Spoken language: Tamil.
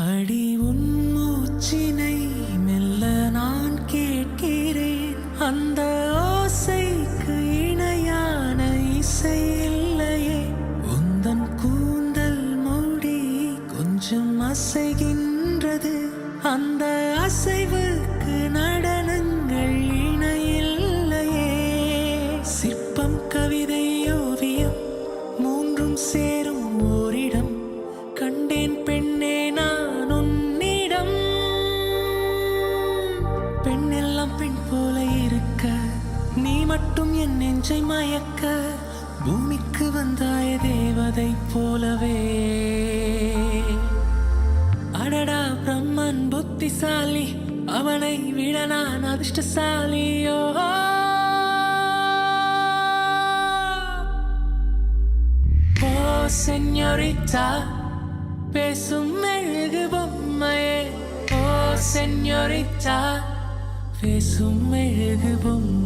அடி உன் மூச்சினை மெல்ல நான் கேட்கிறேன். அந்த ஓசைக்கு இணையான இசை இல்லையே. உந்தன் கூந்தல் மூடி கொஞ்சம் அசைகின்றது. அந்த அசைவுக்கு நடனங்கள் இணையில்லையே. சிற்பம், கவிதை, ஓவியம் மூன்றும் சேரும் ஓரிடம் கண்டேன் பெண்ணே நான் உன்னிடம். பெண்ணெல்லாம் பெண் போல இருக்க, நீ மட்டும் என் நெஞ்சை மயக்க. பூமிக்கு வந்தாய தேவதை போலவே. அடடா பிரம்மன் புத்திசாலி, அவனை விட நான் அதிர்ஷ்டசாலியோ. ஓ செஞோரிட்டா, பேசும் மெழுகு பொம்மையே. ஓ செஞோரிட்டா, பேசும் மெழுகு பொம்மை.